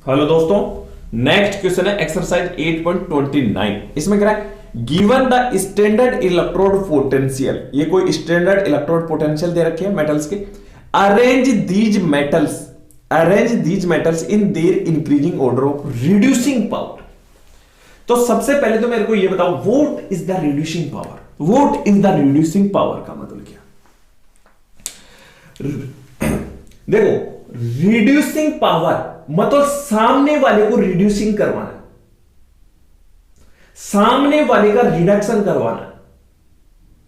Hello दोस्तों, next question है exercise 8.29। इसमें क्या है, given the standard electrode potential. ये कोई स्टैंडर्ड इलेक्ट्रोड पोटेंशियल दे रखे हैं मेटल्स के। Arrange these metals in their increasing order of reducing power. तो सबसे पहले तो मेरे को ये बताओ, what is the reducing power? What is the reducing power का मतलब क्या? देखो, रिड्यूसिंग पावर मतलब सामने वाले को रिड्यूसिंग करवाना, सामने वाले का रिडक्शन करवाना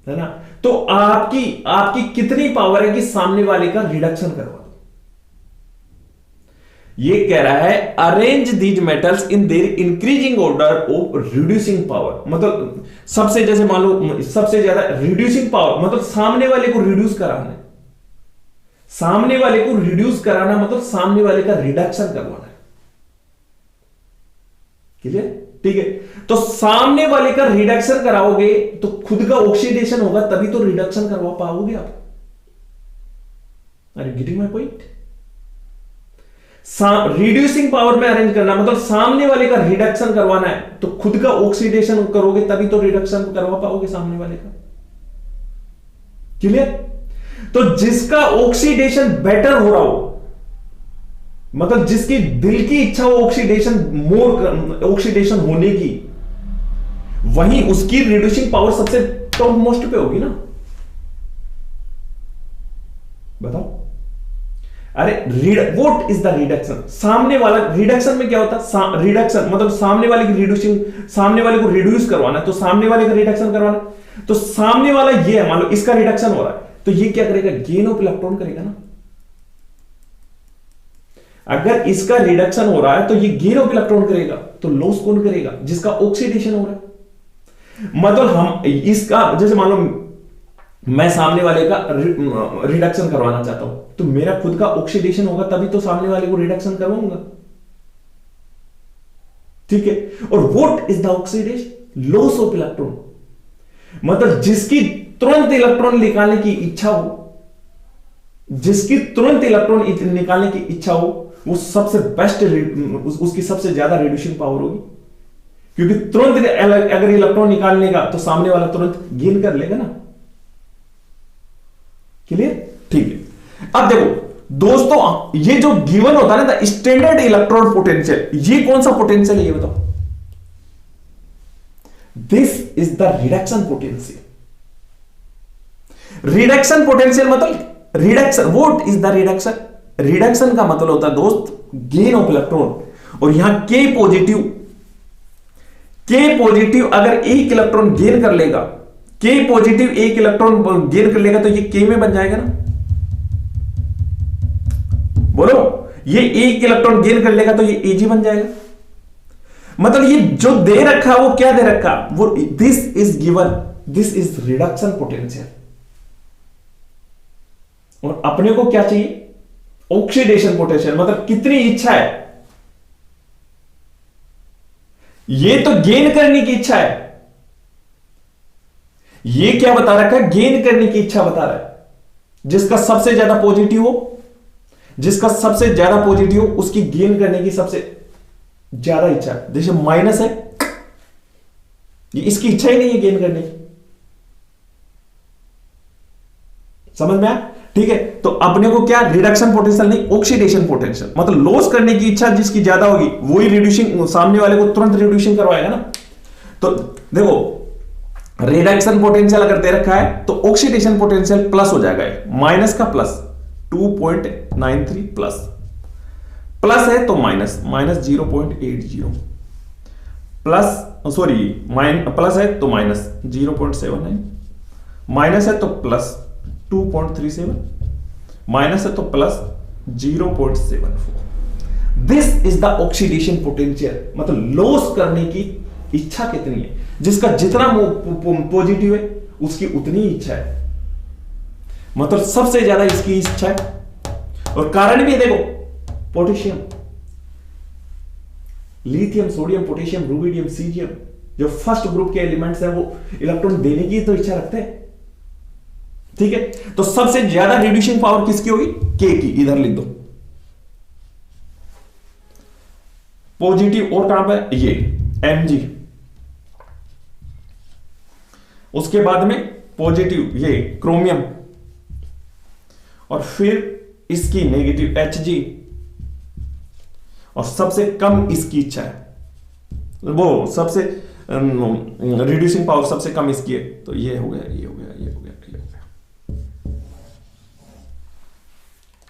है ना। तो आपकी कितनी पावर है कि सामने वाले का रिडक्शन करवा दो? ये कह रहा है arrange these metals in their increasing order of reducing power. मतलब सबसे, जैसे मान लो सबसे ज्यादा रिड्यूसिंग पावर मतलब सामने वाले को रिड्यूस कराना है। सामने वाले को रिड्यूस कराना मतलब सामने वाले का रिडक्शन करवाना है। क्लियर? ठीक है। तो सामने वाले का रिडक्शन कराओगे तो खुद का ऑक्सीडेशन होगा, तभी तो रिडक्शन करवा पाओगे आप। Are you getting my point? Reducing power में अरेंज करना मतलब सामने वाले का रिडक्शन करवाना है, तो खुद का ऑक्सीडेशन करोगे तभी तो रिडक्शन करवा पाओगे सामने वाले का। क्लियर? तो जिसका ऑक्सीडेशन बेटर हो रहा हो, मतलब जिसकी दिल की इच्छा हो ऑक्सीडेशन होने की, वही उसकी रिड्यूसिंग पावर सबसे टॉप मोस्ट पे होगी ना। बताओ। अरे व्हाट इज द रिडक्शन? सामने वाला रिडक्शन में क्या होता है? रिडक्शन मतलब सामने वाले की रिड्यूसिंग, सामने वाले को रिड्यूस करवाना है, तो सामने वाले का रिडक्शन करवाना। तो सामने वाला ये है, मान लो इसका रिडक्शन हो रहा है, तो ये क्या करेगा? गेन ऑफ इलेक्ट्रॉन करेगा ना। अगर इसका रिडक्शन हो रहा है तो ये गेन ऑफ इलेक्ट्रॉन करेगा, तो लॉस कौन करेगा? जिसका ऑक्सीडेशन हो रहा है। मतलब हम इसका, जैसे मान लो मैं सामने वाले का रिडक्शन करवाना चाहता हूं, तो मेरा खुद का ऑक्सीडेशन होगा तभी तो सामने वाले को रिडक्शन करवाऊंगा। ठीक है। और what is the oxidation? Loss of electron. मतलब जिसकी तुरंत इलेक्ट्रॉन निकालने की इच्छा हो, जिसकी तुरंत इलेक्ट्रॉन निकालने की इच्छा हो, वो सबसे बेस्ट, उसकी सबसे ज्यादा रिड्यूसिंग पावर होगी। क्योंकि तुरंत अगर इलेक्ट्रॉन निकालने का तो सामने वाला तुरंत गेन कर लेगा ना। क्लियर? ठीक है। अब देखो दोस्तों, ये जो गिवन होता है ना स्टैंडर्ड इलेक्ट्रोड पोटेंशियल, ये कौन सा पोटेंशियल है ये बताओ? This is the reduction potential. Reduction potential मतलब reduction. What is the reduction? Reduction का मतलब होता है दोस्त गेन ऑफ इलेक्ट्रॉन। और यहां के पॉजिटिव अगर एक इलेक्ट्रॉन गेन कर लेगा, के पॉजिटिव एक इलेक्ट्रॉन गेन कर लेगा, तो ये के में बन जाएगा ना। बोलो, ये एक इलेक्ट्रॉन गेन कर लेगा तो ये एजी बन जाएगा। मतलब ये जो दे रखा वो क्या दे रखा? वो this is given, this is reduction potential. और अपने को क्या चाहिए? Oxidation potential. मतलब कितनी इच्छा है, ये तो गेन करने की इच्छा है। ये क्या बता रखा है? गेन करने की इच्छा बता रहा है। जिसका सबसे ज्यादा पॉजिटिव हो, जिसका सबसे ज्यादा पॉजिटिव हो, उसकी गेन करने की सबसे ज्यादा इच्छा है। जैसे माइनस है, ये इसकी इच्छा ही नहीं है गेन करने की। समझ में आया? ठीक है। तो अपने को क्या? रिडक्शन पोटेंशियल नहीं, ऑक्सीडेशन पोटेंशियल। मतलब लॉस करने की इच्छा जिसकी ज्यादा होगी वही रिड्यूसिंग, सामने वाले को तुरंत रिड्यूसिंग करवाएगा ना। तो देखो, रिडक्शन पोटेंशियल अगर दे रखा है तो ऑक्सीडेशन पोटेंशियल प्लस हो जाएगा, माइनस का प्लस 2.93 प्लस है तो माइनस 0.80 प्लस, सॉरी प्लस है तो माइनस 0.79, माइनस है तो प्लस 2.37, माइनस है तो plus 0.74। This is the oxidation potential. मतलब लॉस करने की इच्छा कितनी है? जिसका जितना पॉजिटिव है उसकी उतनी इच्छा है। मतलब सबसे ज्यादा इसकी इच्छा है। और कारण भी देखो, potassium, lithium, sodium, potassium, rubidium, caesium, जो फर्स्ट ग्रुप के एलिमेंट्स हैं, वो इलेक्ट्रॉन देने की तो इच्छा रखते हैं। ठीक है। तो सबसे ज्यादा रिड्यूसिंग पावर किसकी होगी? के की। इधर लिख दो। पॉजिटिव और कहां पे ये Mg, उसके बाद में पॉजिटिव ये क्रोमियम, और फिर इसकी नेगेटिव Hg, और सबसे कम इसकी इच्छा है, वो सबसे रिड्यूसिंग पावर सबसे कम इसकी है, तो ये हो गया, ये हो गया, ये हो गया, ये हो गया।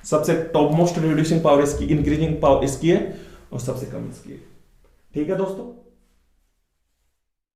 सबसे टॉप मोस्ट रिड्यूसिंग पावर इसकी, इंक्रीजिंग पावर इसकी है, और सबसे कम इसकी है। ठीक है दोस्तों।